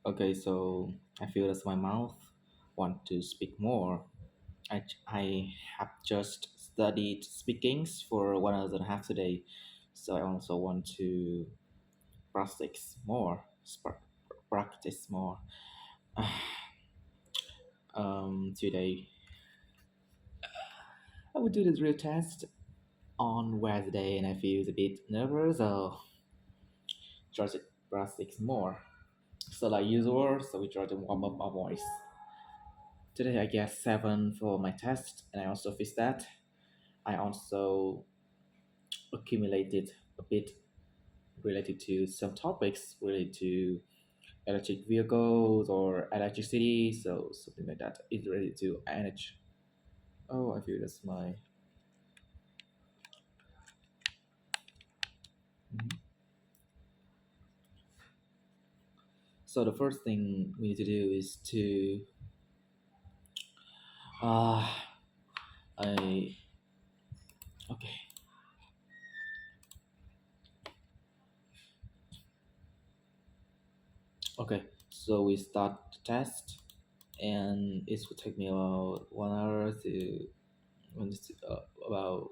Okay, so I feel that my mouth want to speak more. I have just studied speakings for 1.5 hours today, so I also want to practice more. Practice more. Today I will do the drill test on Wednesday, and I feel a bit nervous. So try to practice more. So like usual, so we try to warm up our voice. Today I get 7 for my test, and I also fixed that. I also accumulated a bit related to some topics related to electric vehicles or electricity, so something like that is related to energy. Oh, I feel that's my. Mhm. So the first thing we need to do is to uh I okay. Okay, so we start the test, and it will take me about 1 hour to about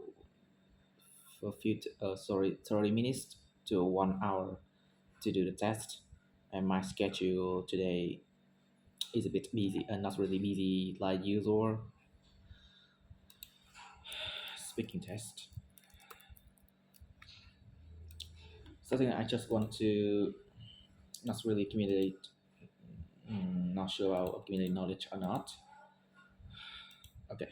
for few 30 minutes to 1 hour to do the test. And my schedule today is a bit busy and not really busy like usual. Speaking test. Something I just want to not really accumulate. Not sure I'll accumulate knowledge or not. Okay.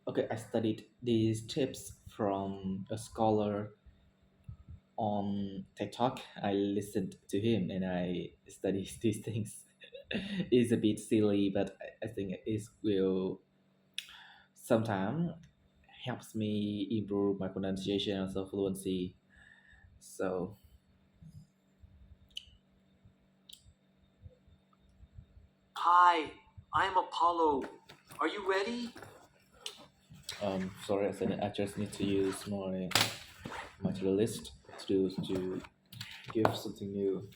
Okay, I studied these tips from a scholar on TikTok. I listened to him and I studied these things. It's a bit silly, but I think it will sometimes helps me improve my pronunciation and also fluency. So, Hi, I'm Apollo. Are you ready? sorry, I said I just need to use my to-do list to give something new.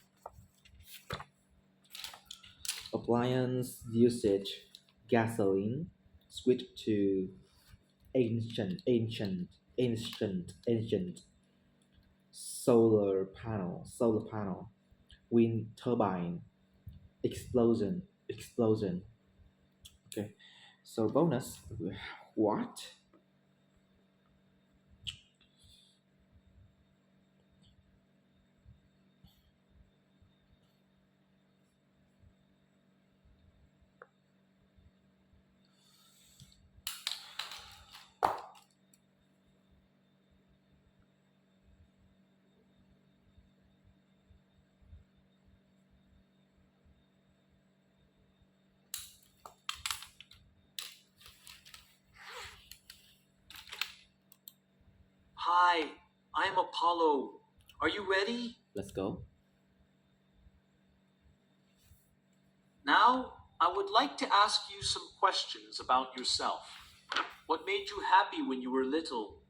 Appliance usage, gasoline, switch to ancient, solar panel, wind turbine, explosion. Okay, so bonus, what? Hi, I'm Apollo. Are you ready? Let's go. Now, I would like to ask you some questions about yourself. What made you happy when you were little?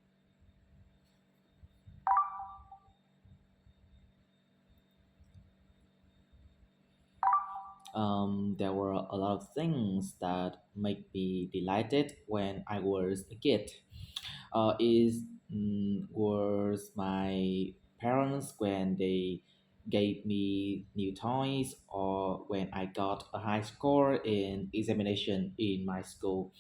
There were a lot of things that make me delighted when I was a kid. Is was my parents when they gave me new toys or when I got a high score in examination in my school.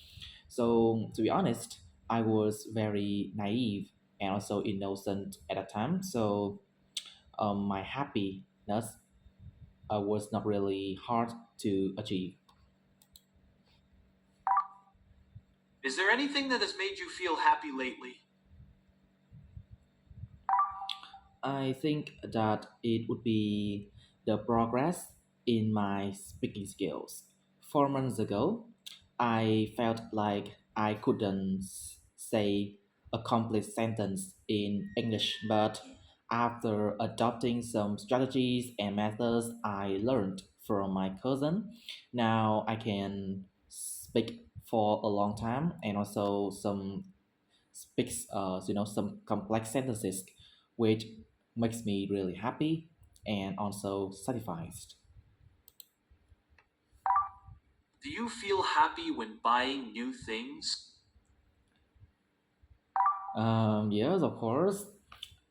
So to be honest, I was very naive and also innocent at the time. So my happiness was not really hard to achieve. Is there anything that has made you feel happy lately? I think that it would be the progress in my speaking skills. 4 months ago, I felt like I couldn't say a complete sentence in English, but after adopting some strategies and methods I learned from my cousin, now I can speak for a long time and also some speaks some complex sentences, which makes me really happy and also satisfied. Do you feel happy when buying new things? Yes, of course.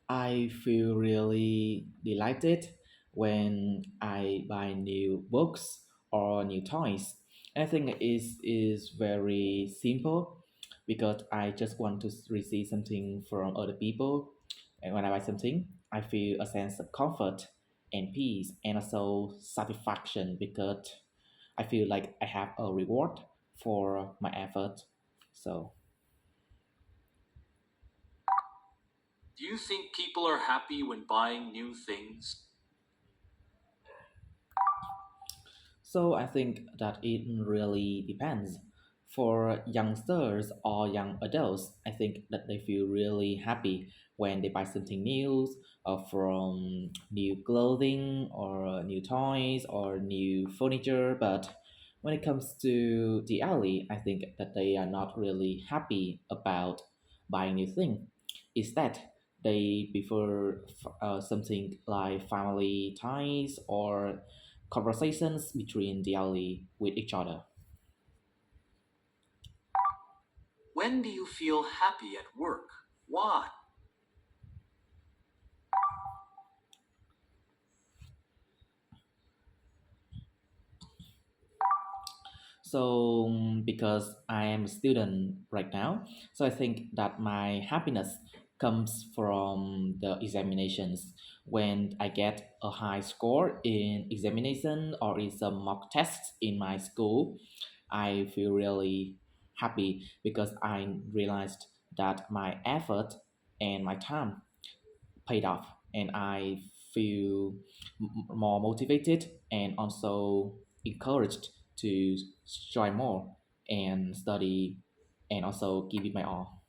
I feel really delighted when I buy new books or new toys. I think it is very simple because I just want to receive something from other people. And when I buy something, I feel a sense of comfort and peace and also satisfaction because I feel like I have a reward for my effort. So Do you think people are happy when buying new things? So I think that it really depends. For youngsters or young adults, I think that they feel really happy when they buy something new, from new clothing or new toys or new furniture. But when it comes to the elderly, I think that they are not really happy about buying new things. Instead, they prefer something like family ties or conversations between the elderly with each other. When do you feel happy at work? Why? So, because I am a student right now, so I think that my happiness comes from the examinations. When I get a high score in examination or in some mock tests in my school, I feel really happy because I realized that my effort and my time paid off and I feel more motivated and also encouraged to try more and study and also give it my all.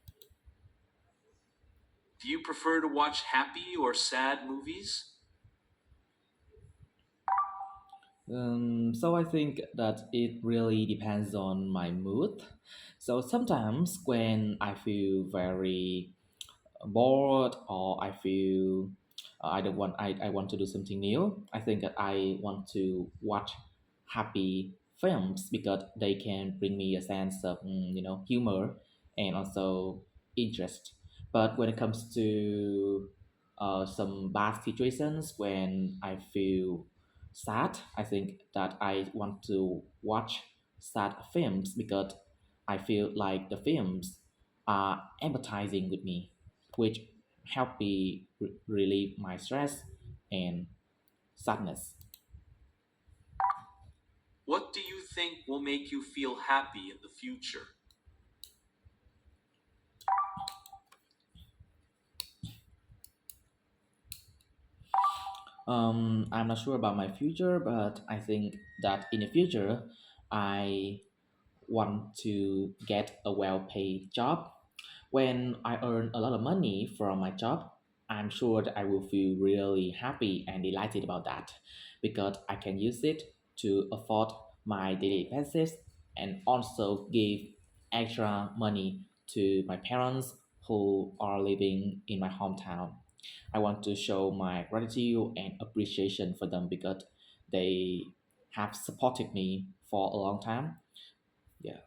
Do you prefer to watch happy or sad movies? So I think that it really depends on my mood. So sometimes when I feel very bored or I feel I want to do something new, I think that I want to watch happy films because they can bring me a sense of humor and also interest. But when it comes to some bad situations when I feel sad, I think that I want to watch sad films because I feel like the films are empathizing with me, which help me relieve my stress and sadness. What do you think will make you feel happy in the future? I'm not sure about my future, but I think that in the future, I want to get a well-paid job. When I earn a lot of money from my job, I'm sure that I will feel really happy and delighted about that because I can use it to afford my daily expenses and also give extra money to my parents who are living in my hometown. I want to show my gratitude and appreciation for them because they have supported me for a long time. Yeah.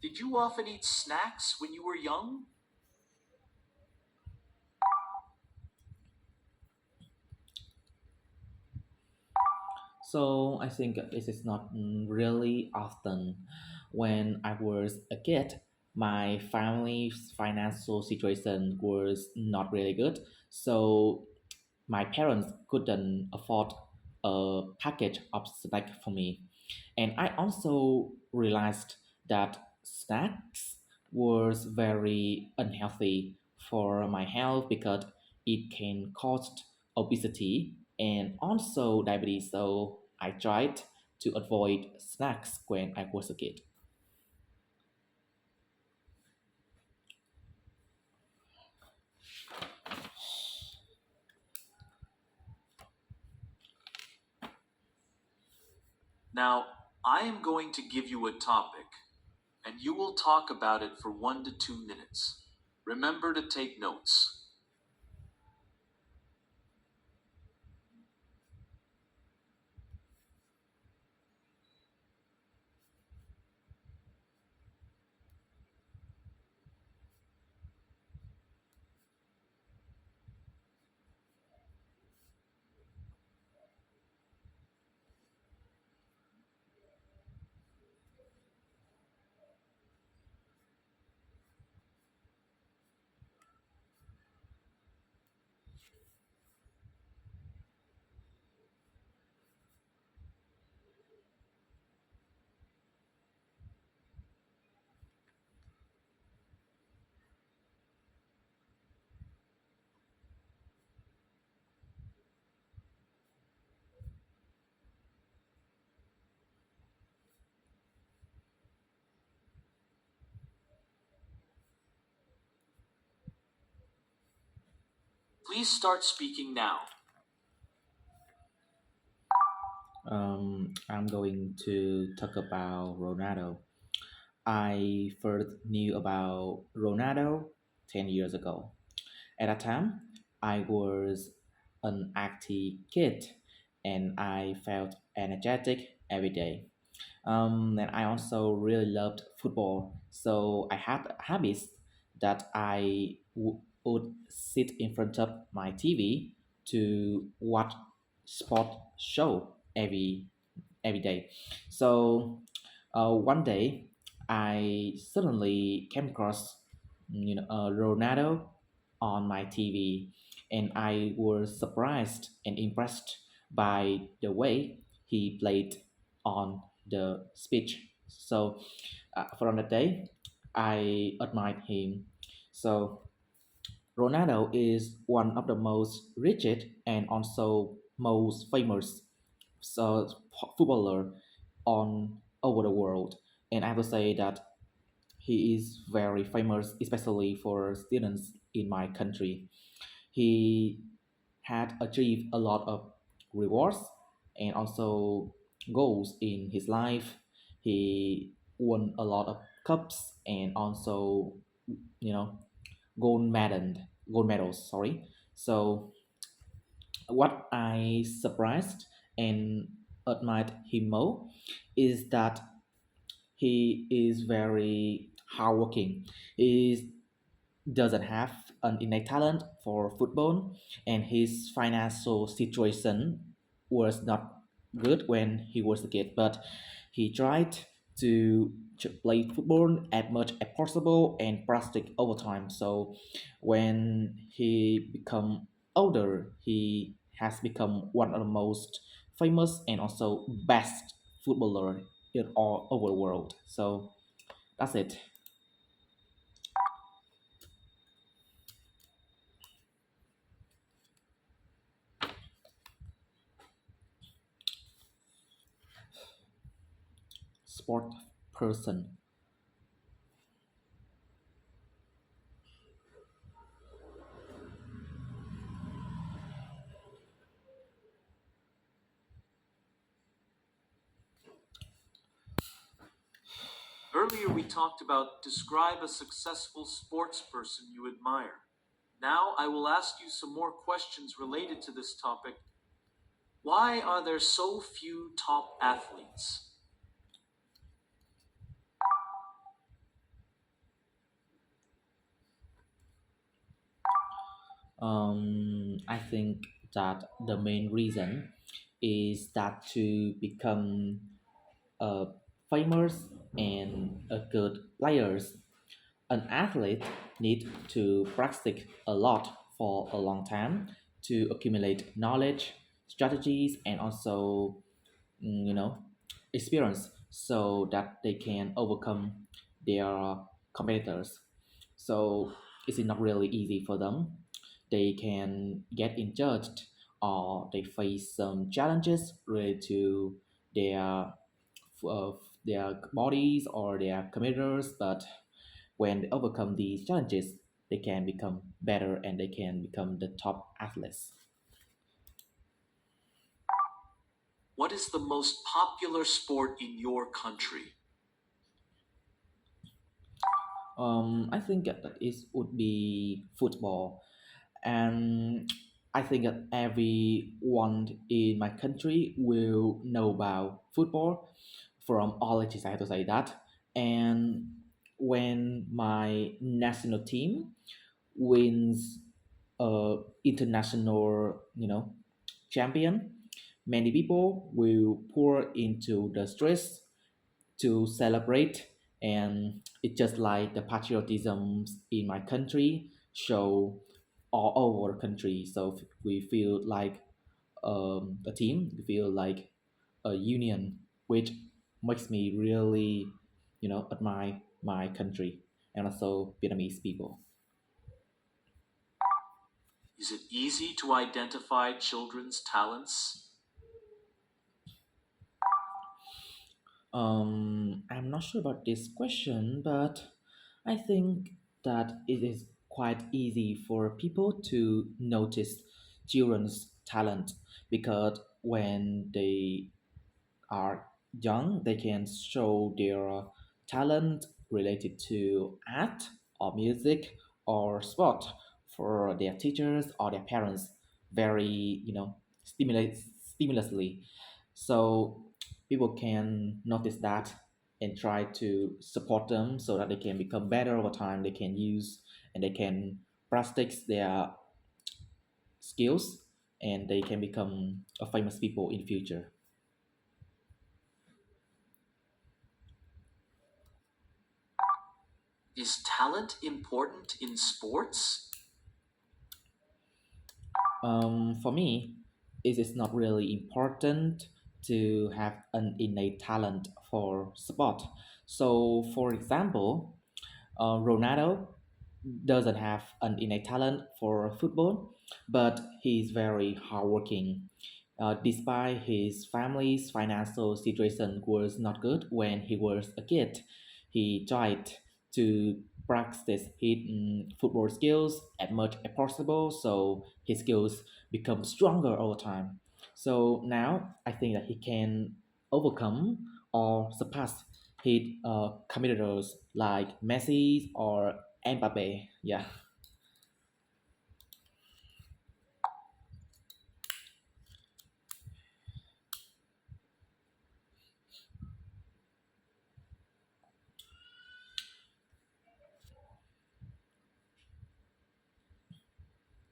Did you often eat snacks when you were young? So I think this is not really often. When I was a kid, my family's financial situation was not really good. So my parents couldn't afford a package of snack for me. And I also realized that snacks was very unhealthy for my health because it can cause obesity and also diabetes. So I tried to avoid snacks when I was a kid. Now, I am going to give you a topic, and you will talk about it for 1 to 2 minutes. Remember to take notes. Please start speaking now. I'm going to talk about Ronaldo. I first knew about Ronaldo 10 years ago. At that time, I was an active kid and I felt energetic every day. And I also really loved football. So I had habits that would sit in front of my TV to watch sport show every day. So one day, I suddenly came across Ronaldo on my TV, and I was surprised and impressed by the way he played on the pitch. So from that day, I admired him. So Ronaldo is one of the most richest and also most famous footballer on over the world. And I have to say that he is very famous, especially for students in my country. He had achieved a lot of rewards and also goals in his life. He won a lot of cups and also, you know, gold medal, gold medals. Sorry. So what I surprised and admired him more is that he is very hardworking. He doesn't have an innate talent for football, and his financial situation was not good when he was a kid. But he tried to play football as much as possible and practice over time. So when he become older, he has become one of the most famous and also best footballer in all over the world. So that's it. Sport person. Earlier, we talked about describe a successful sports person you admire. Now, I will ask you some more questions related to this topic. Why are there so few top athletes? I think that the main reason is that to become a famous and a good players, an athlete need to practice a lot for a long time to accumulate knowledge, strategies, and also you know experience so that they can overcome their competitors. So it's not really easy for them. They can get injured or they face some challenges related to their uh, their bodies or their competitors. But when they overcome these challenges, they can become better and they can become the top athletes. What is the most popular sport in your country? I think that it would be football, and I think that everyone in my country will know about football from all ages. I have to say that, and when my national team wins international, champion, many people will pour into the streets to celebrate, and it's just like the patriotism in my country show all over the country. So we feel like a team, we feel like a union, which makes me really, admire my country and also Vietnamese people. Is it easy to identify children's talents? I'm not sure about this question, but I think that it is quite easy for people to notice children's talent because when they are young, they can show their talent related to art or music or sport for their teachers or their parents very, stimulously. So people can notice that and try to support them so that they can become better over time. They can use and they can practice their skills and they can become a famous people in future. Is talent important in sports? For me, it is not really important to have an innate talent for sport. So, for example, Ronaldo doesn't have an innate talent for football, but he's very hardworking. Despite his family's financial situation was not good when he was a kid, he tried to practice his football skills as much as possible, so his skills become stronger over time. So now I think that he can overcome or surpass his competitors like Messi or Mbappe. Yeah.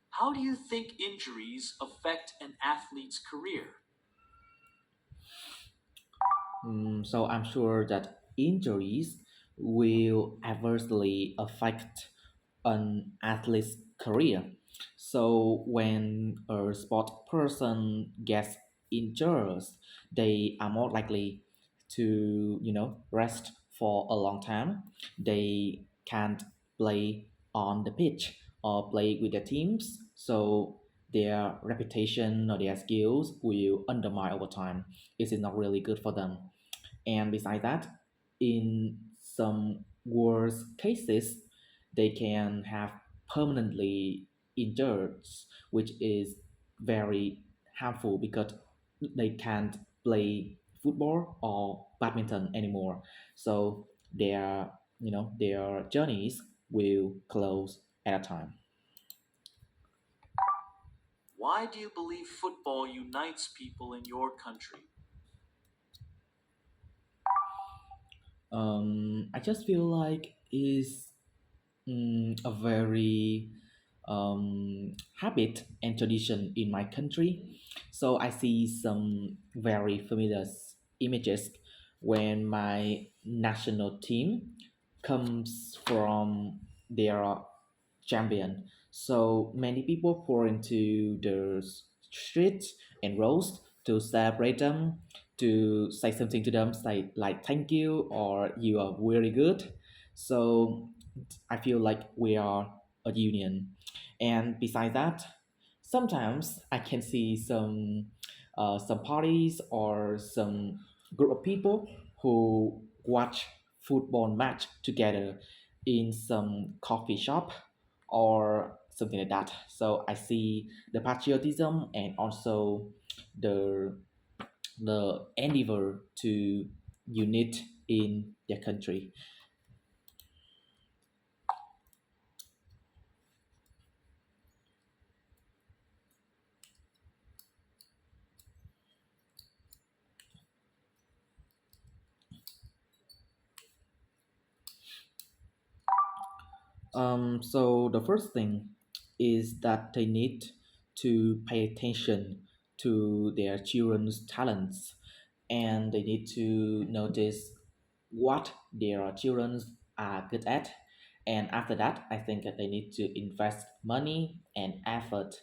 How do you think injuries affect an athlete's career? So I'm sure that injuries will adversely affect an athlete's career. So when a sport person gets injured, they are more likely to, rest for a long time. They can't play on the pitch or play with their teams. So their reputation or their skills will undermine over time. It is not really good for them. And besides that, in some worst cases, they can have permanently injured, which is very harmful because they can't play football or badminton anymore. So their journeys will close at a time. Why do you believe football unites people in your country? I just feel like is a very habit and tradition in my country. So I see some very familiar images when my national team comes from their champion. So many people pour into the streets and roads to celebrate them, to say something to them, say like thank you or you are very good. So I feel like we are a union. And besides that, sometimes I can see some parties or some group of people who watch football match together in some coffee shop or something like that. So I see the patriotism and also the the endeavor to unite in their country. So the first thing is that they need to pay attention to their children's talents, and they need to notice what their children are good at. And after that, I think that they need to invest money and effort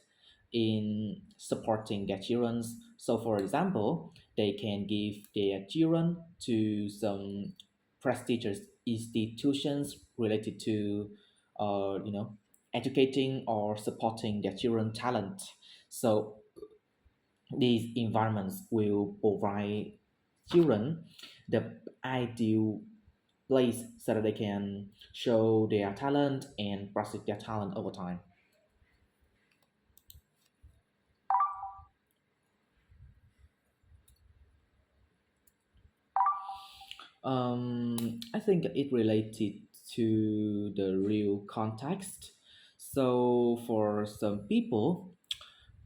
in supporting their children. So, for example, they can give their children to some prestigious institutions related to, educating or supporting their children talent. So these environments will provide children the ideal place so that they can show their talent and practice their talent over time. I think it related to the real context. So for some people,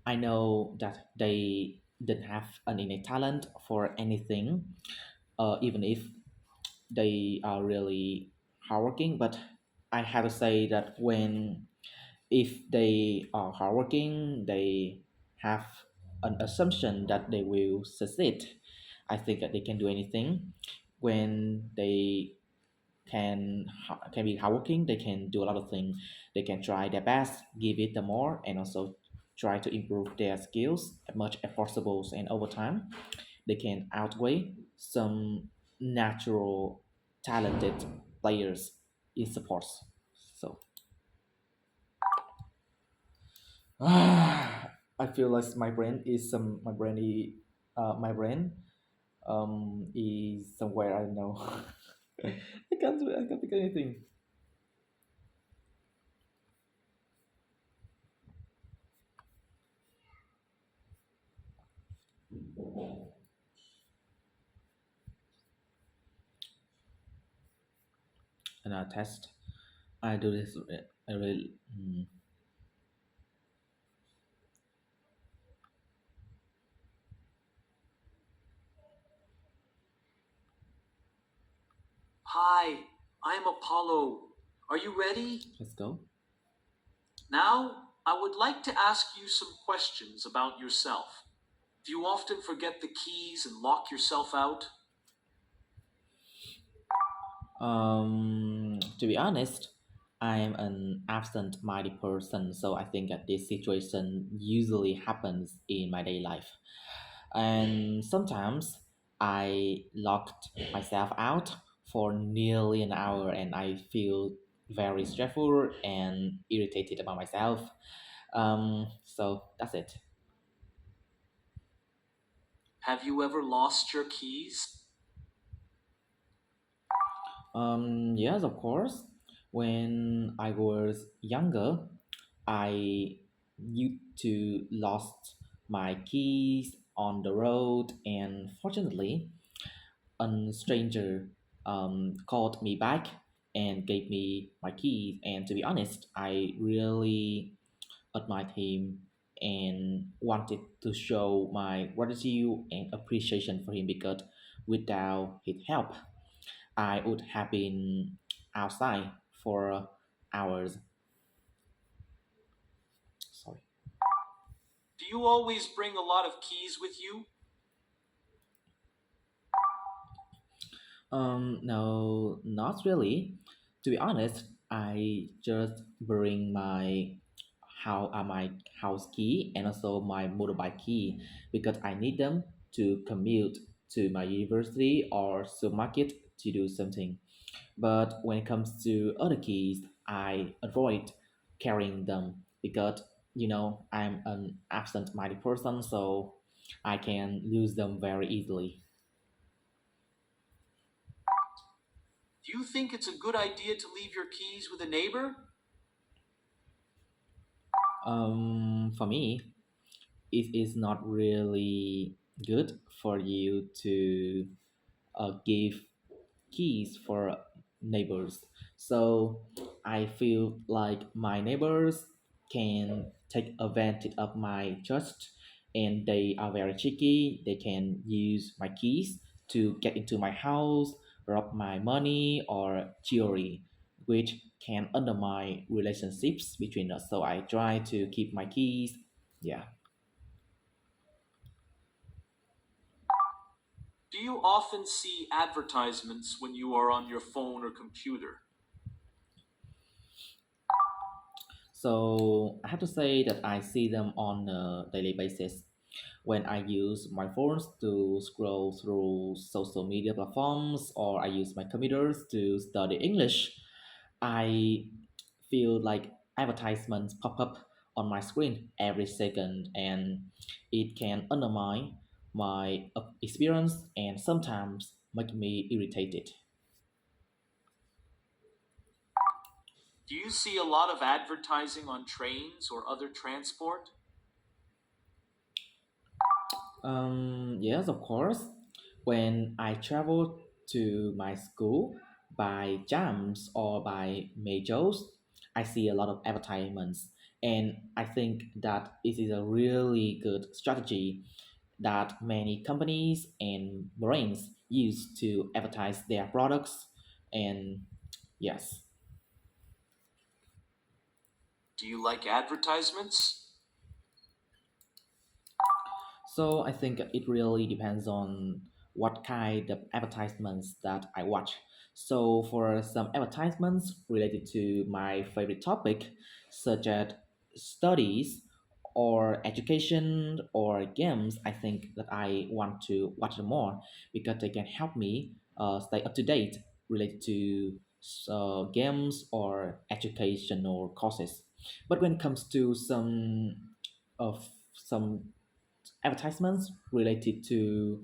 I know that they didn't have an innate talent for anything, even if they are really hardworking. But I have to say that when if they are hardworking, they have an assumption that they will succeed. I think that they can do anything when they can be hardworking. They can do a lot of things. They can try their best, give it the more, and also try to improve their skills as much as possible. And over time, they can outweigh some natural talented players in sports. So I feel like my brain is somewhere I don't know. I can't think of anything. And I test. I do this. I really. Hi, I'm Apollo. Are you ready? Let's go. Now, I would like to ask you some questions about yourself. Do you often forget the keys and lock yourself out? To be honest, I am an absent-minded person, so I think that this situation usually happens in my daily life. And sometimes I locked myself out for nearly an hour, and I feel very stressful and irritated about myself. So that's it. Have you ever lost your keys? Yes, of course. When I was younger, I used to lost my keys on the road, and fortunately, a stranger called me back and gave me my keys. And to be honest, I really admired him and wanted to show my gratitude and appreciation for him because without his help, I would have been outside for hours. Sorry. Do you always bring a lot of keys with you? No, not really. To be honest, I just bring my house key and also my motorbike key because I need them to commute to my university or supermarket to do something. But when it comes to other keys, I avoid carrying them because I'm an absent-minded person, so I can lose them very easily. Do you think it's a good idea to leave your keys with a neighbor? For me, it is not really. good for you to give keys for neighbors. So I feel like my neighbors can take advantage of my trust and they are very cheeky. They can use my keys to get into my house, rob my money or jewelry, which can undermine relationships between us. So I try to keep my keys. Yeah. Do you often see advertisements when you are on your phone or computer? So I have to say that I see them on a daily basis. When I use my phones to scroll through social media platforms or I use my computers to study English, I feel like advertisements pop up on my screen every second and it can undermine my experience and sometimes make me irritated. Do you see a lot of advertising on trains or other transport? Yes, of course. When I travel to my school by jams or by metros, I see a lot of advertisements, and I think that it is a really good strategy that many companies and brands use to advertise their products. And yes, Do you like advertisements? so I think it really depends on what kind of advertisements that I watch. So for some advertisements related to my favorite topic, such as studies or education or games, I think that I want to watch them more because they can help me stay up to date related to games or educational courses. But when it comes to of some advertisements related to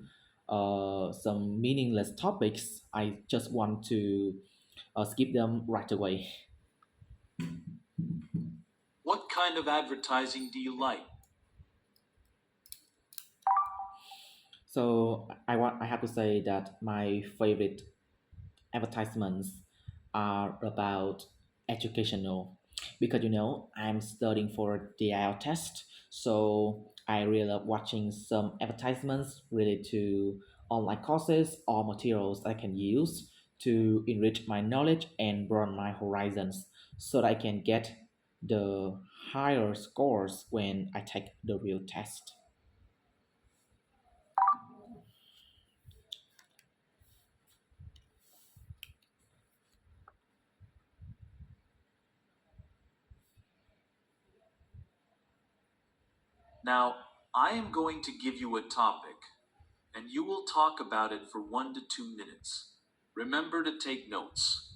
some meaningless topics, I just want to skip them right away. What kind of advertising do you like? I have to say that my favorite advertisements are about educational because I'm studying for the IELTS test, so I really love watching some advertisements related to online courses or materials I can use to enrich my knowledge and broaden my horizons so that I can get the higher scores when I take the real test. Now, I am going to give you a topic, and you will talk about it for 1 to 2 minutes. Remember to take notes.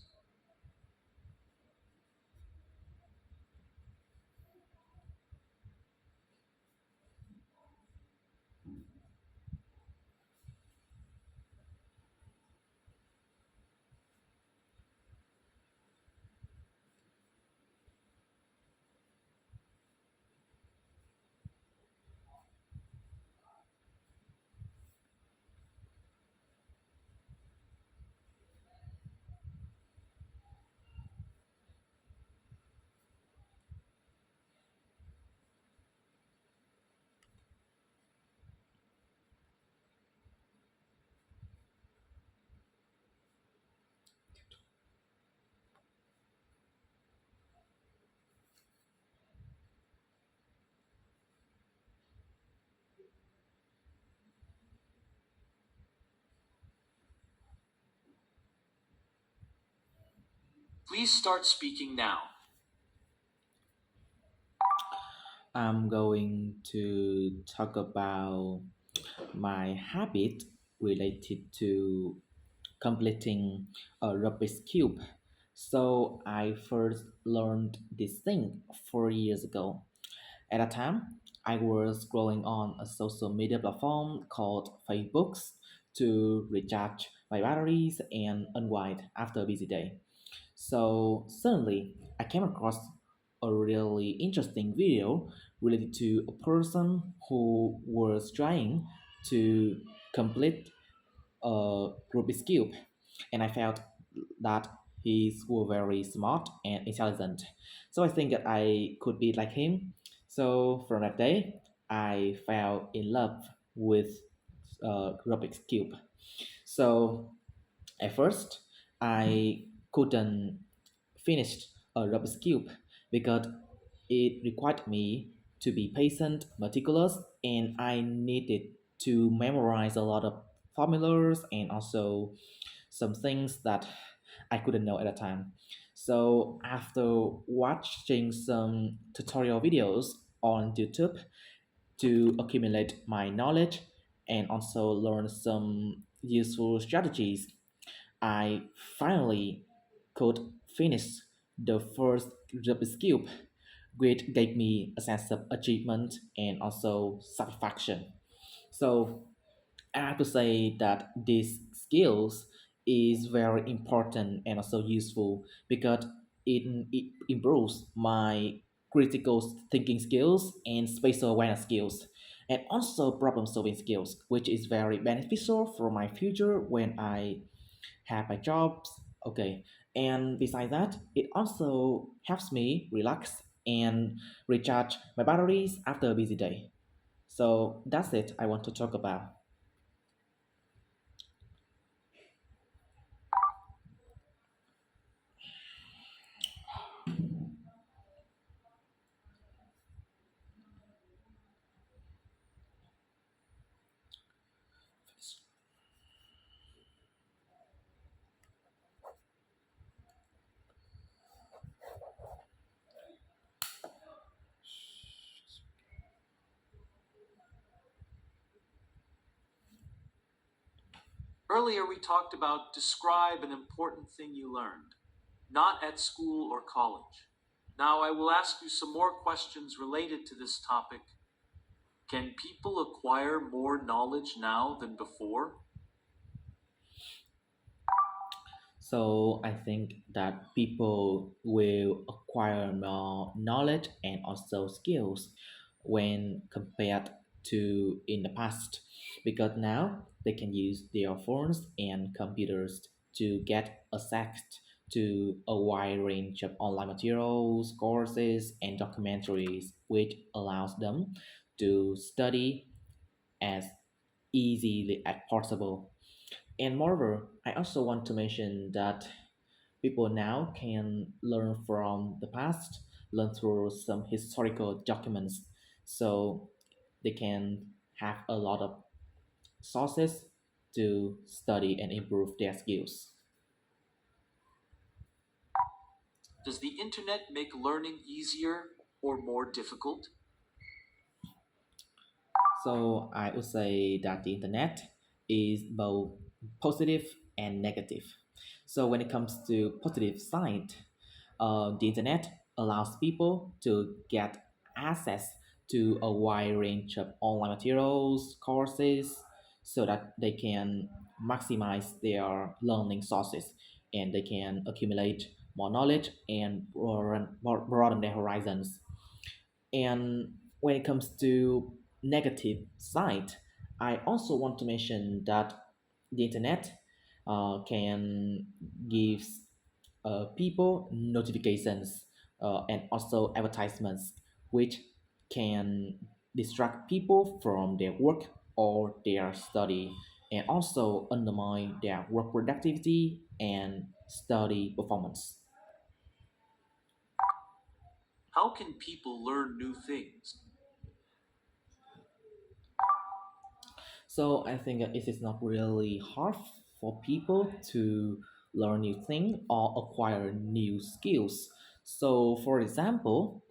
Please start speaking now. I'm going to talk about my habit related to completing a Rubik's Cube. So I first learned this thing 4 years ago. At a time, I was scrolling on a social media platform called Facebook to recharge my batteries and unwind after a busy day. So suddenly, I came across a really interesting video related to a person who was trying to complete a Rubik's Cube, and I felt that he's very smart and intelligent. So I think that I could be like him. So from that day, I fell in love with Rubik's Cube. So at first, I couldn't finish a Rubik's Cube because it required me to be patient, meticulous, and I needed to memorize a lot of formulas and also some things that I couldn't know at the time. So after watching some tutorial videos on YouTube to accumulate my knowledge and also learn some useful strategies, I finally could finish the first Rubik's Cube, which gave me a sense of achievement and also satisfaction. So I have to say that these skills is very important and also useful because it improves my critical thinking skills and spatial awareness skills and also problem solving skills, which is very beneficial for my future when I have my jobs. Okay, and besides that, it also helps me relax and recharge my batteries after a busy day. So that's it I want to talk about. Earlier, we talked about describe an important thing you learned, not at school or college. Now, I will ask you some more questions related to this topic. Can people acquire more knowledge now than before? So I think that people will acquire more knowledge and also skills when compared to in the past because now they can use their phones and computers to get access to a wide range of online materials, courses, and documentaries, which allows them to study as easily as possible. And moreover, I also want to mention that people now can learn from the past, learn through some historical documents, so they can have a lot of sources to study and improve their skills. Does the internet make learning easier or more difficult? So I would say that the internet is both positive and negative. So when it comes to positive side, the internet allows people to get access to a wide range of online materials, courses, so that they can maximize their learning sources and they can accumulate more knowledge and broaden their horizons. And when it comes to negative side, I also want to mention that the internet can give people notifications and also advertisements, which can distract people from their work or their study and also undermine their work productivity and study performance. How can people learn new things? So I think that it is not really hard for people to learn new things or acquire new skills. So for example,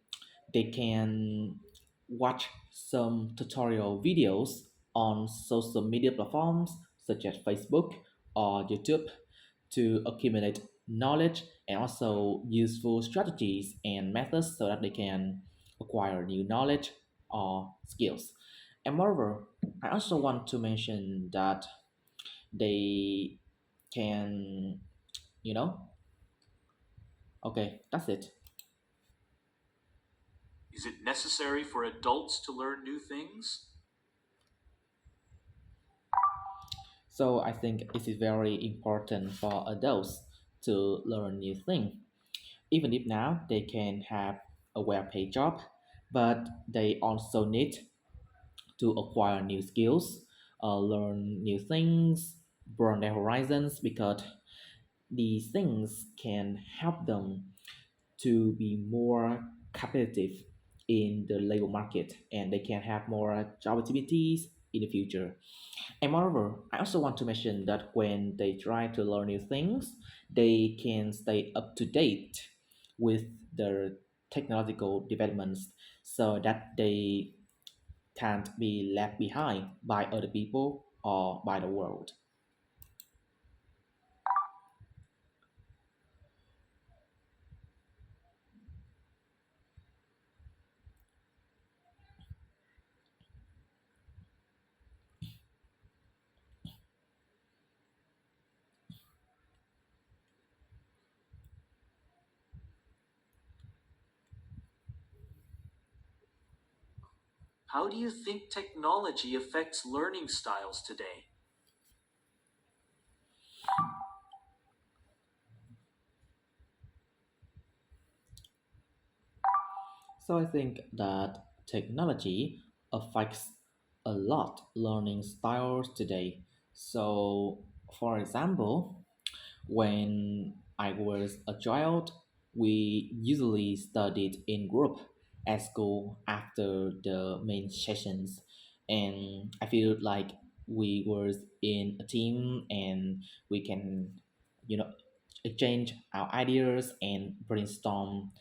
they can watch some tutorial videos on social media platforms such as Facebook or YouTube to accumulate knowledge and also useful strategies and methods so that they can acquire new knowledge or skills. And moreover, I also want to mention that they can, you know, okay, that's it. Is it necessary for adults to learn new things? So I think it is very important for adults to learn new things. Even if now they can have a well-paid job, but they also need to acquire new skills, learn new things, broaden their horizons because these things can help them to be more competitive in the labor market and they can have more job opportunities in the future. And moreover, I also want to mention that when they try to learn new things, they can stay up to date with the technological developments so that they can't be left behind by other people or by the world. How do you think technology affects learning styles today? So I think that technology affects a lot learning styles today. So, for example, when I was a child, we usually studied in group at school after the main sessions, and I feel like we were in a team and we can, you know, exchange our ideas and brainstorm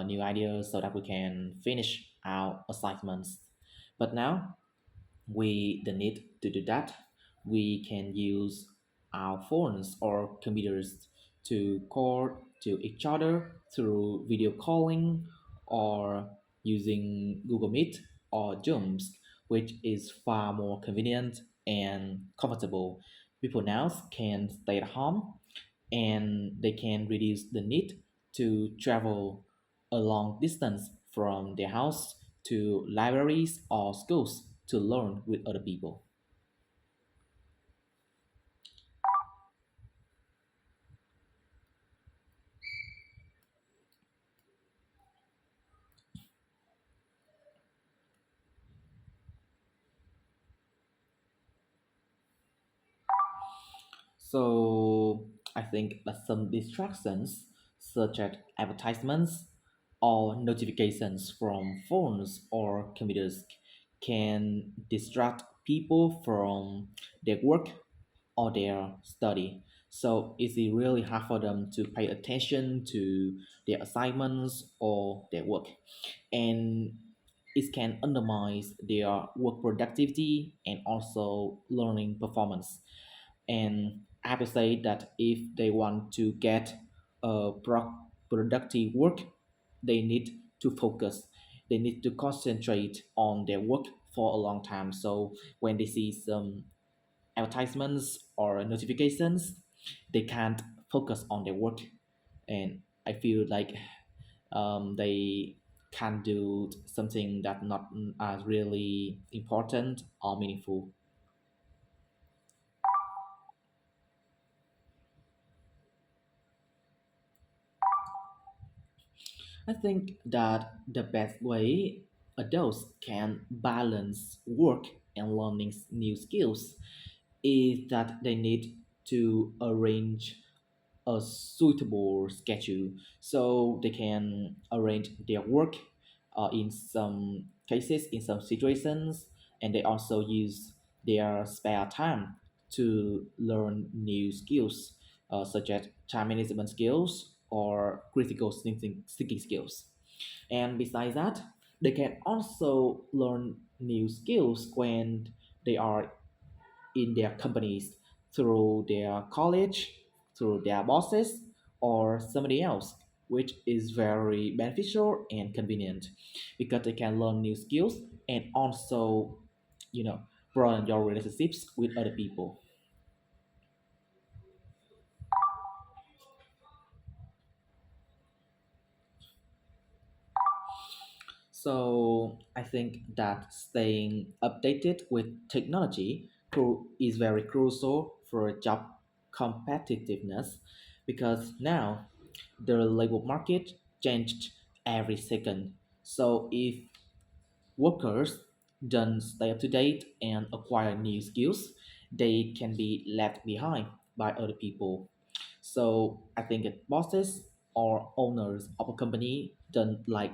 new ideas so that we can finish our assignments. But now we don't need to do that. We can use our phones or computers to call to each other through video calling or using Google Meet or Zooms, which is far more convenient and comfortable. People now can stay at home and they can reduce the need to travel a long distance from their house to libraries or schools to learn with other people. So I think that some distractions, such as advertisements or notifications from phones or computers, can distract people from their work or their study. So it's really hard for them to pay attention to their assignments or their work. And it can undermine their work productivity and also learning performance. And I have to say that if they want to get productive work, they need to focus. They need to concentrate on their work for a long time. So when they see some advertisements or notifications, they can't focus on their work. And I feel like they can do something that not as really important or meaningful. I think that the best way adults can balance work and learning new skills is that they need to arrange a suitable schedule so they can arrange their work in some cases, in some situations, and they also use their spare time to learn new skills such as time management skills or critical thinking skills. And besides that, they can also learn new skills when they are in their companies through their college, through their bosses, or somebody else, which is very beneficial and convenient because they can learn new skills and also, you know, broaden your relationships with other people. So I think that staying updated with technology is very crucial for job competitiveness because now the labor market changed every second. So if workers don't stay up to date and acquire new skills, they can be left behind by other people. So I think that bosses or owners of a company don't like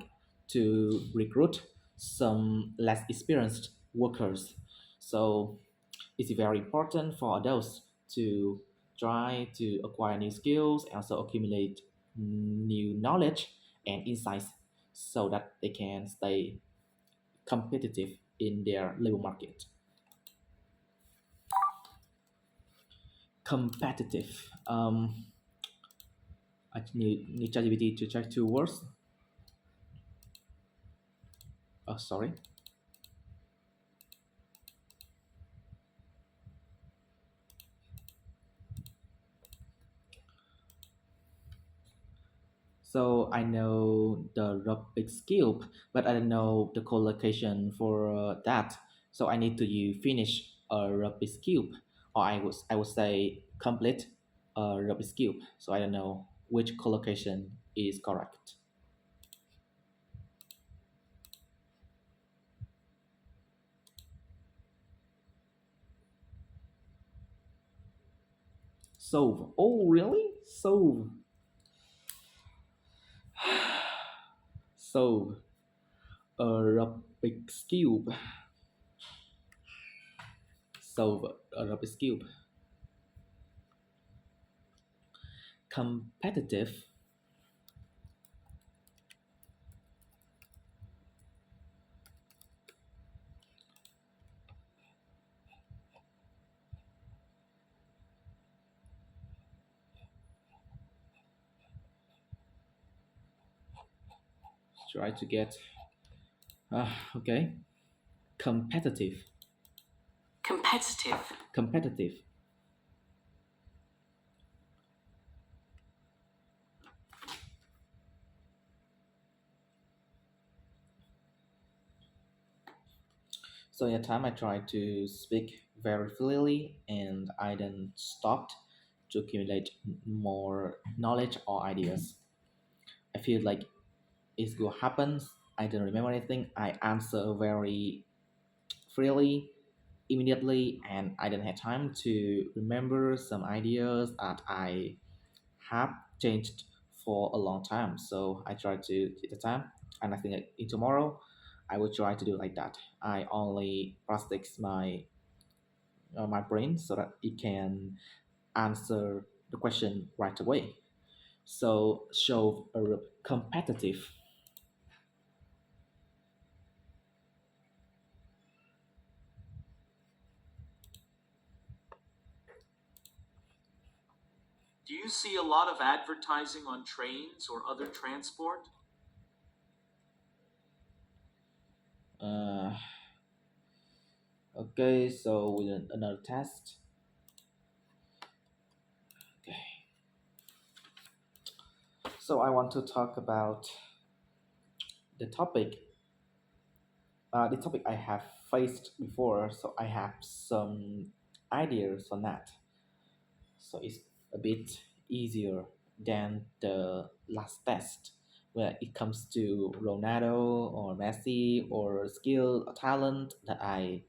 to recruit some less experienced workers. So it's very important for adults to try to acquire new skills and also accumulate new knowledge and insights so that they can stay competitive in their labor market. Competitive. I need ChatGPT to check two words. Oh, sorry. So I know the Rubik's cube, but I don't know the collocation for that. So I need to you finish a Rubik's cube, or I would say complete a Rubik's cube. So I don't know which collocation is correct. Solve. Oh, really? Solve. Solve a Rubik's cube. Solve a Rubik's cube. Competitive. Try to get. Okay. Competitive. Competitive. Competitive. So in a time I tried to speak very freely and I then stopped to accumulate more knowledge or ideas. I feel like it will happen. I don't remember anything. I answer very freely, immediately, and I don't have time to remember some ideas that I have changed for a long time. So I try to take the time, and I think that in tomorrow I will try to do like that. I only practice my brain so that it can answer the question right away. So show a competitive. Do you see a lot of advertising on trains or other transport? Uh, okay, so with another test. Okay, so I want to talk about the topic. The topic I have faced before, so I have some ideas on that. So it's a bit easier than the last test where it comes to Ronaldo or Messi or skill or talent that I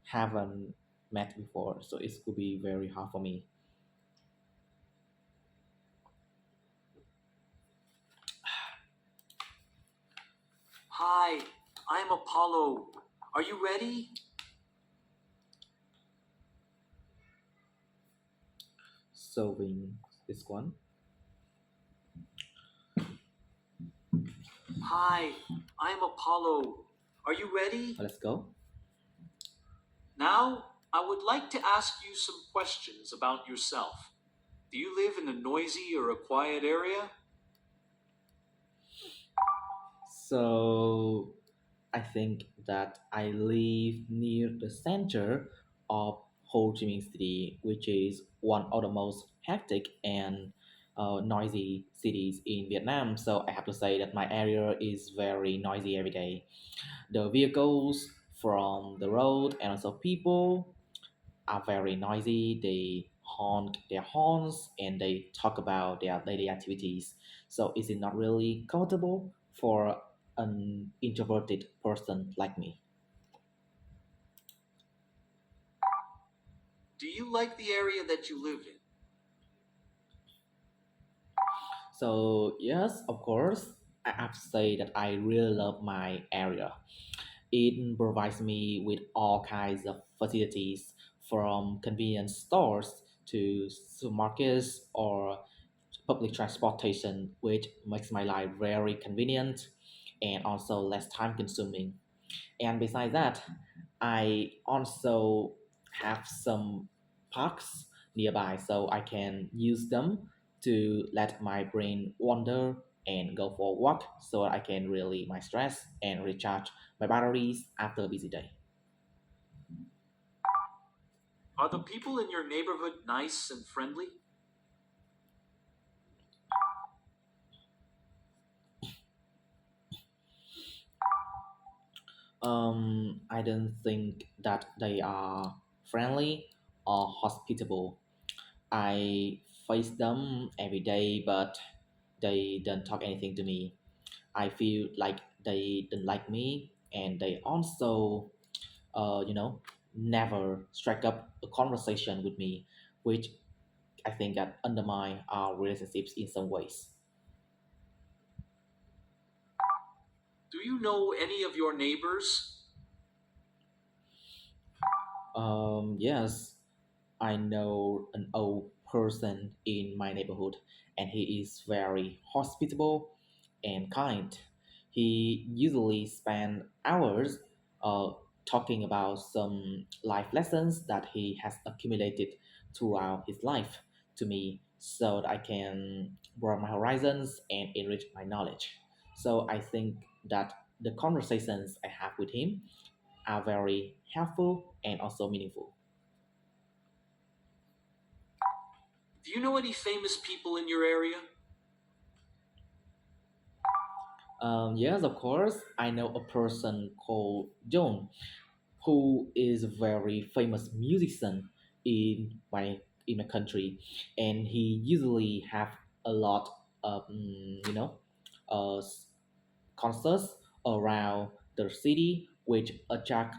haven't met before. So it could be very hard for me. Hi, I'm Apollo. Are you ready? Solving this one. Hi, I'm Apollo. Are you ready? Let's go. Now, I would like to ask you some questions about yourself. Do you live in a noisy or a quiet area? So I think that I live near the center of Ho Chi Minh City, which is one of the most hectic and noisy cities in Vietnam. So I have to say that my area is very noisy every day. The vehicles from the road and also people are very noisy. They honk their horns and they talk about their daily activities. So is it not really comfortable for an introverted person like me? Do you like the area that you live in? So yes, of course, I have to say that I really love my area. It provides me with all kinds of facilities from convenience stores to supermarkets or public transportation, which makes my life very convenient and also less time consuming. And besides that, I also have some parks nearby so I can use them to let my brain wander and go for a walk so I can relieve my stress and recharge my batteries after a busy day. Are the people in your neighborhood nice and friendly? I don't think that they are friendly or hospitable. I face them every day, but they don't talk anything to me. I feel like they don't like me, and they also, you know, never strike up a conversation with me, which I think that undermine our relationships in some ways. Do you know any of your neighbors? Yes, I know an old person in my neighborhood, and he is very hospitable and kind. He usually spends hours uh, talking about some life lessons that he has accumulated throughout his life to me so that I can broaden my horizons and enrich my knowledge. So I think that the conversations I have with him are very helpful and also meaningful. Do you know any famous people in your area? Yes, of course. I know a person called John, who is a very famous musician in my country, and he usually have a lot of uh, s- concerts around the city, which attract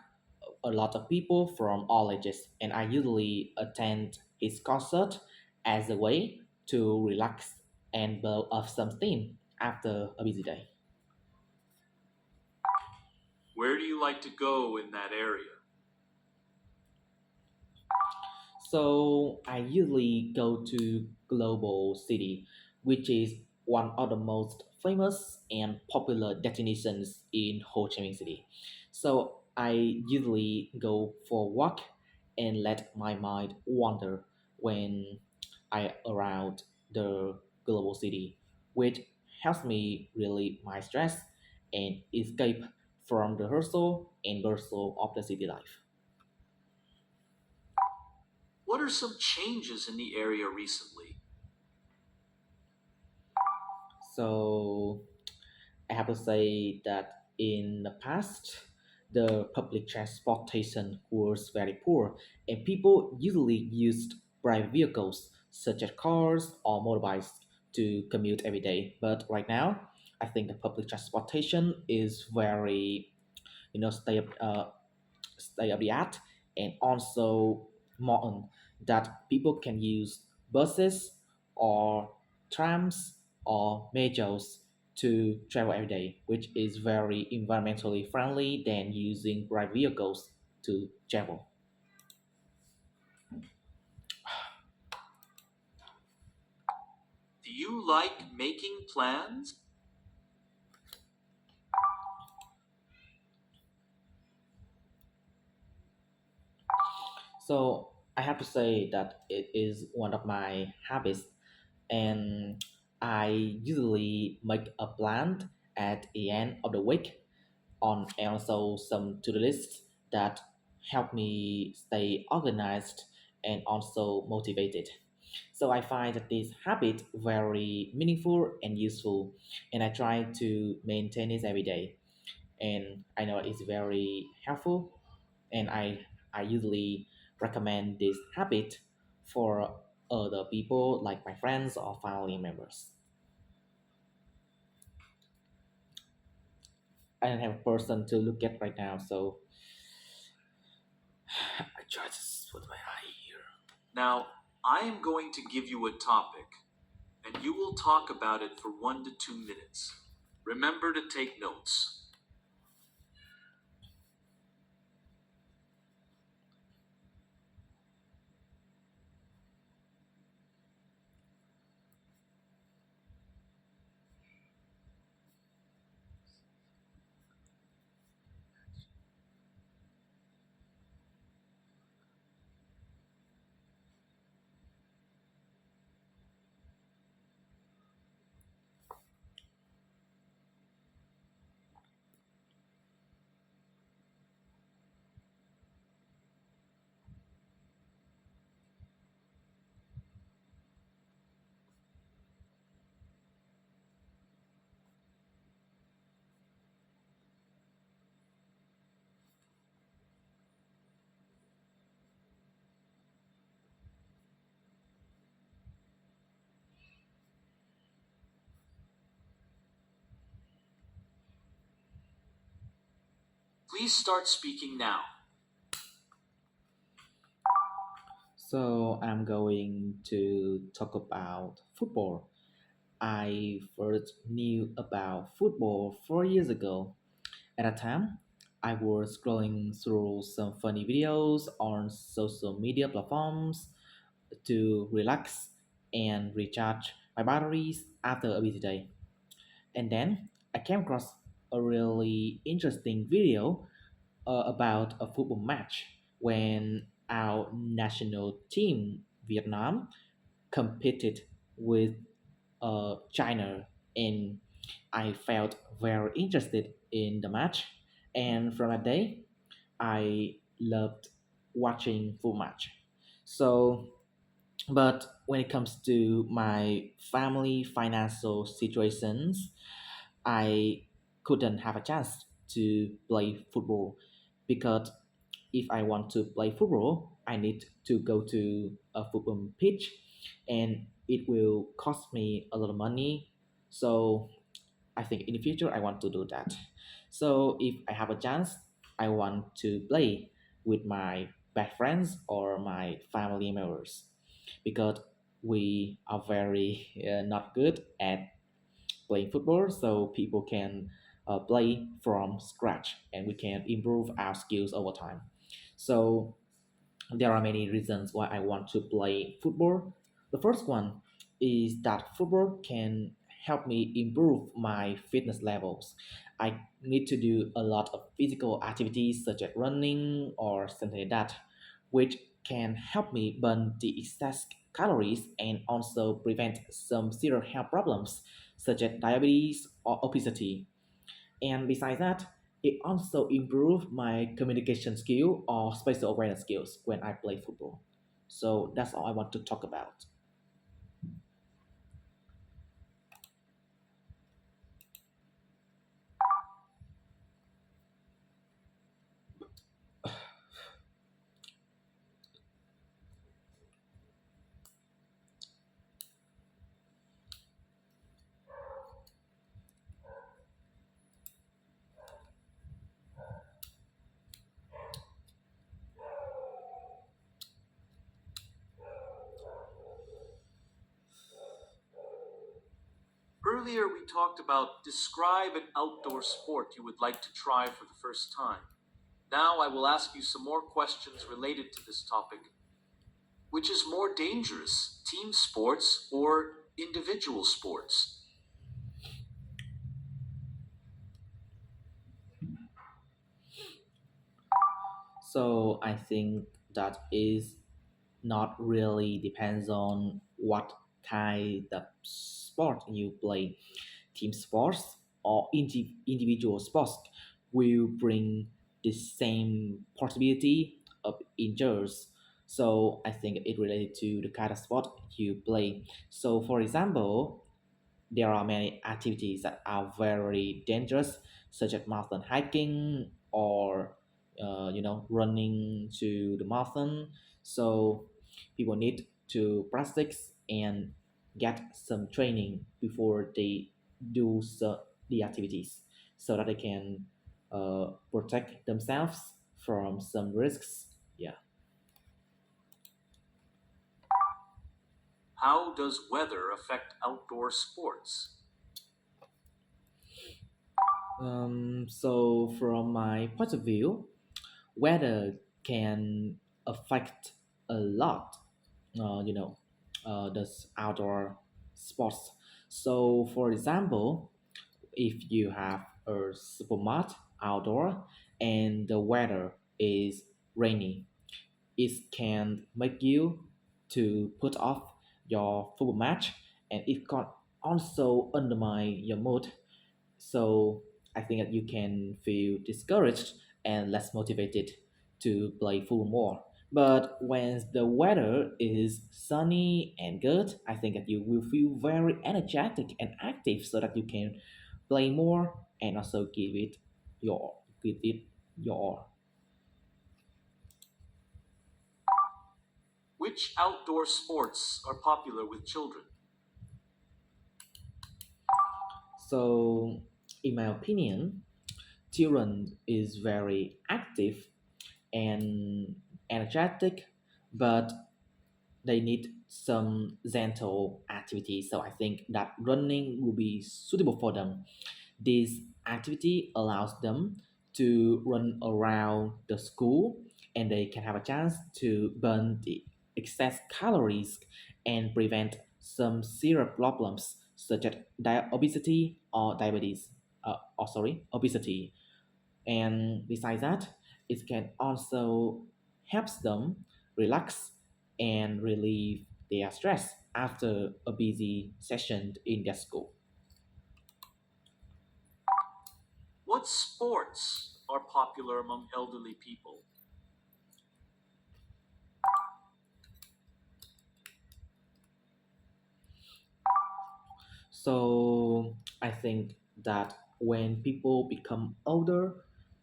a lot of people from all ages. And I usually attend his concert as a way to relax and blow off some steam after a busy day. Where do you like to go in that area? So I usually go to Global City, which is one of the most famous and popular destinations in Ho Chi Minh City. So I usually go for a walk and let my mind wander when I around the Global City, which helps me relieve my stress and escape from the hustle and bustle of the city life. What are some changes in the area recently? So I have to say that in the past, the public transportation was very poor, and people usually used private vehicles such as cars or motorbikes to commute every day. But right now, I think the public transportation is very, stay of the art and also modern that people can use buses or trams or metros to travel every day, which is very environmentally friendly than using private vehicles to travel. Do you like making plans? So I have to say that it is one of my habits, and I usually make a plan at the end of the week on and also some to-do lists that help me stay organized and also motivated. So I find that this habit very meaningful and useful, and I try to maintain it every day. And I know it's very helpful, and I usually recommend this habit for other people like my friends or family members. I don't have a person to look at right now, so I try to put my eye here. Now, I am going to give you a topic, and you will talk about it for 1 to 2 minutes. Remember to take notes. Please start speaking now. So I'm going to talk about football. I first knew about football 4 years ago. At that time, I was scrolling through some funny videos on social media platforms to relax and recharge my batteries after a busy day. And then I came across a really interesting video about a football match when our national team, Vietnam, competed with China, and I felt very interested in the match. And from that day, I loved watching full match. So, but when it comes to my family financial situations, I couldn't have a chance to play football because if I want to play football, I need to go to a football pitch and it will cost me a lot of money. So I think in the future I want to do that. So if I have a chance, I want to play with my best friends or my family members because we are very not good at playing football, so people can play from scratch and we can improve our skills over time. So there are many reasons why I want to play football. The first one is that football can help me improve my fitness levels. I need to do a lot of physical activities such as running or something like that, which can help me burn the excess calories and also prevent some serious health problems such as diabetes or obesity. And besides that, it also improved my communication skill or spatial awareness skills when I play football. So that's all I want to talk about. Earlier, we talked about describe an outdoor sport you would like to try for the first time. Now, I will ask you some more questions related to this topic. Which is more dangerous, team sports or individual sports? So I think that is not really depends on what kind of sport you play. Team sports or individual sports will bring the same possibility of injuries. So I think it related to the kind of sport you play. So for example, there are many activities that are very dangerous, such as mountain hiking or running to the mountain. So people need to practice and get some training before they do the activities so that they can protect themselves from some risks. Yeah. How does weather affect outdoor sports? So from my point of view, weather can affect a lot, you know, the outdoor sports. So, for example, if you have a supermarket outdoor and the weather is rainy, it can make you to put off your football match, and it can also undermine your mood. So I think that you can feel discouraged and less motivated to play full more. But when the weather is sunny and good, I think that you will feel very energetic and active so that you can play more and also give it your. Which outdoor sports are popular with children? So in my opinion, children is very active and energetic, but they need some gentle activity. So I think that running will be suitable for them. This activity allows them to run around the school and they can have a chance to burn the excess calories and prevent some serious problems such as obesity or diabetes. Obesity. And besides that, it can also helps them relax and relieve their stress after a busy session in their school. What sports are popular among elderly people? So I think that when people become older,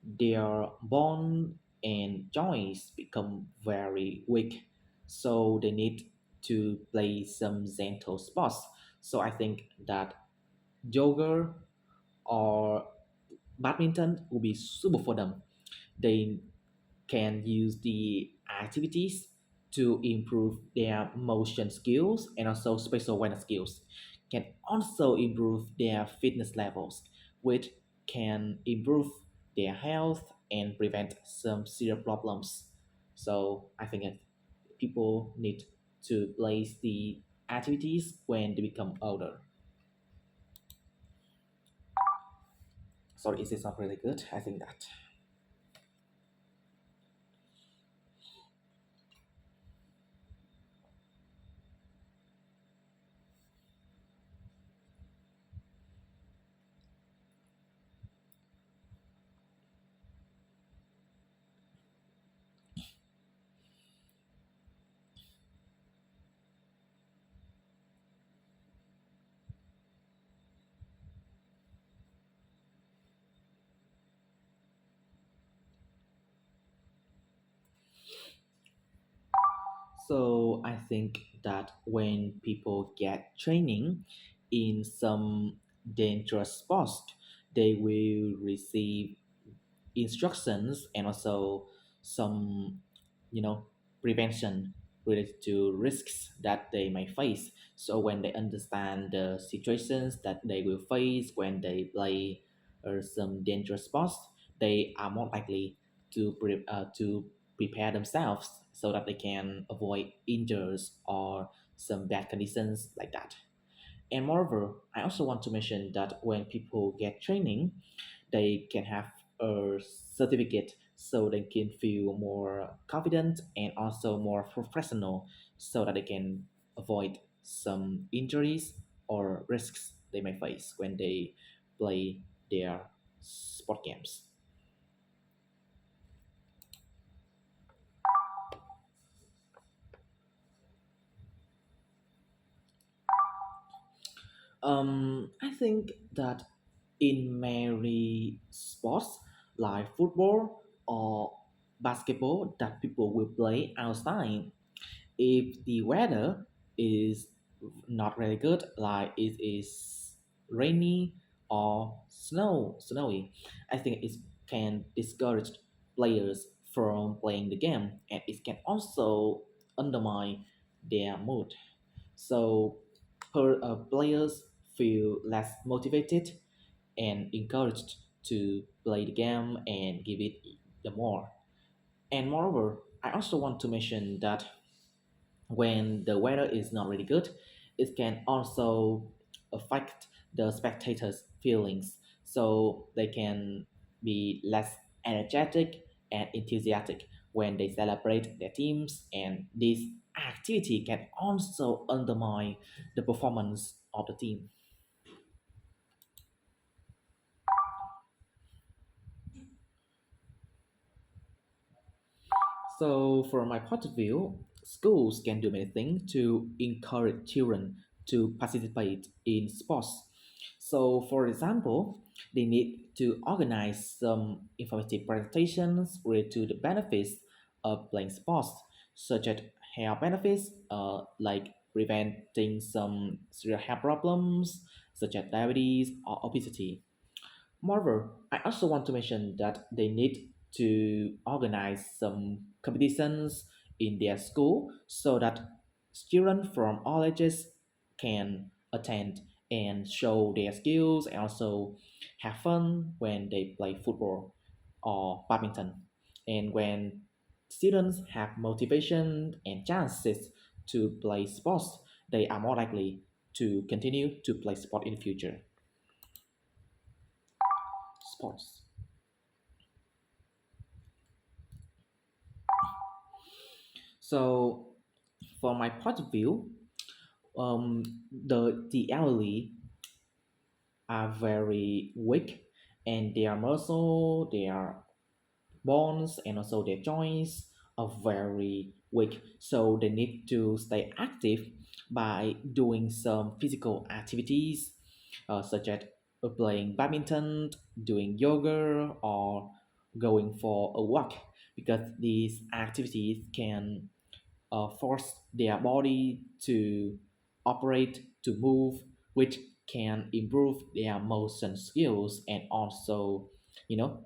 their bone and joints become very weak. So they need to play some gentle sports. So I think that yoga or badminton will be suitable for them. They can use the activities to improve their motion skills and also spatial awareness skills. Can also improve their fitness levels, which can improve their health and prevent some serious problems. So I think that people need to place the activities when they become older. Sorry, is this not really good? I think that. So I think that when people get training in some dangerous sports, they will receive instructions and also some, you know, prevention related to risks that they may face. So when they understand the situations that they will face when they play some dangerous sports, they are more likely to prepare themselves so that they can avoid injuries or some bad conditions like that. And moreover, I also want to mention that when people get training, they can have a certificate so they can feel more confident and also more professional so that they can avoid some injuries or risks they may face when they play their sport games. I think that in many sports like football or basketball that people will play outside, If the weather is not really good, like it is rainy or snowy, I think it can discourage players from playing the game, and it can also undermine their mood. So players feel less motivated and encouraged to play the game and give it the more. And moreover, I also want to mention that when the weather is not really good, it can also affect the spectators' feelings. So they can be less energetic and enthusiastic when they celebrate their teams, and this activity can also undermine the performance of the team. So, from my point of view, schools can do many things to encourage children to participate in sports. So, for example, they need to organize some informative presentations related to the benefits of playing sports, such as health benefits, like preventing some serious health problems, such as diabetes or obesity. Moreover, I also want to mention that they need to organize some competitions in their school so that students from all ages can attend and show their skills and also have fun when they play football or badminton. And when students have motivation and chances to play sports, they are more likely to continue to play sport in the future. Sports. So, from my point of view, the elderly are very weak, and their muscle, their bones, and also their joints are very weak. So they need to stay active by doing some physical activities, such as playing badminton, doing yoga, or going for a walk, because these activities can force their body to operate, to move, which can improve their motion skills and also, you know,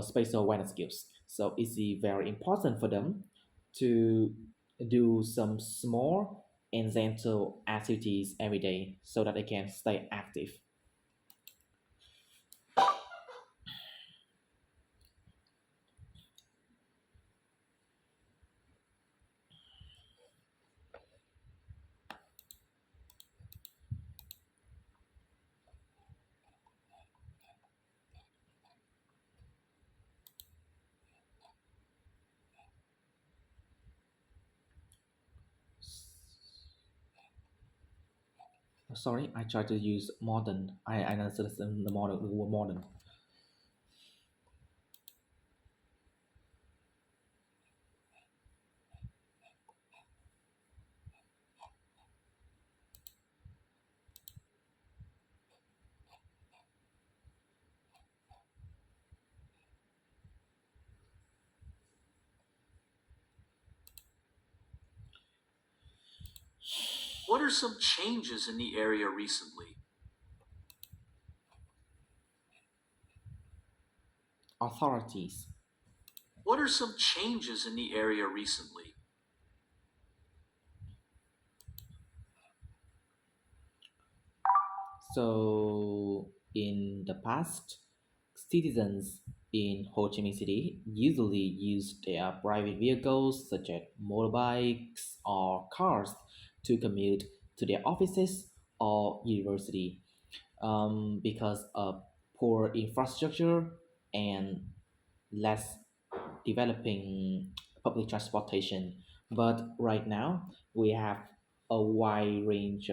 spatial awareness skills. So it's very important for them to do some small and gentle activities every day so that they can stay active. Sorry, I try to use modern. I understand the modern, the word modern. What are some changes in the area recently? Authorities. What are some changes in the area recently? So, in the past, citizens in Ho Chi Minh City usually use their private vehicles, such as motorbikes or cars, to commute to their offices or university, because of poor infrastructure and less developing public transportation. But right now, we have a wide range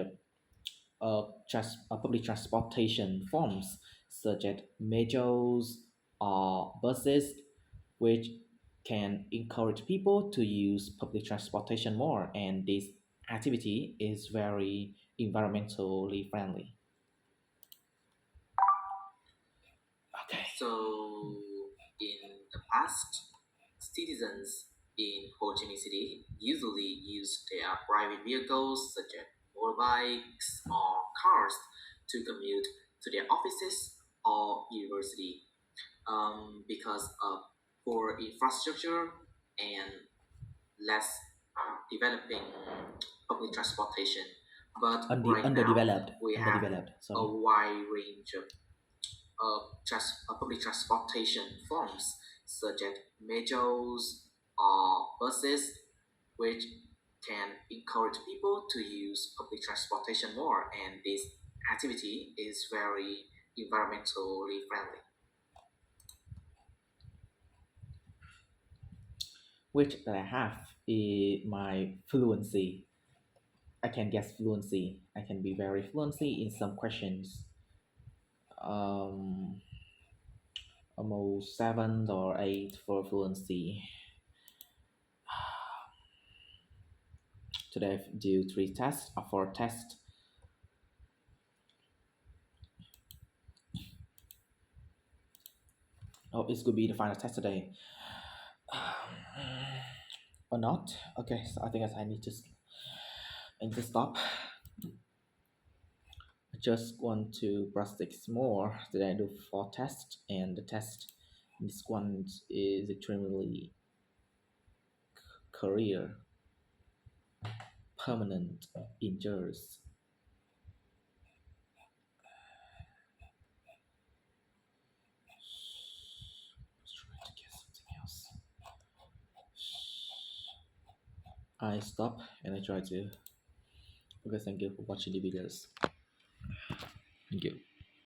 of public transportation forms such as metros or buses, which can encourage people to use public transportation more, and this activity is very environmentally friendly. Okay. So, in the past, citizens in Ho Chi Minh City usually use their private vehicles such as motorbikes or cars to commute to their offices or university because of poor infrastructure and less developing public transportation. But right now, we have Underdeveloped. a Sorry. wide range of public transportation forms such as metros or buses, which can encourage people to use public transportation more, and this activity is very environmentally friendly. Which that I have is my fluency. I can guess fluency. I can be very fluency in some questions. Um, Almost 7 or 8 for fluency. Today I do 3 tests or 4 tests. Oh, it's gonna be the final test today. Or not? Okay, so I think I need to stop. I just want to practice more. Today I do 4 tests, and the test this one is extremely career permanent injuries. Let's try to get something else. I stop and I try to. Okay, thank you for watching the videos. Thank you.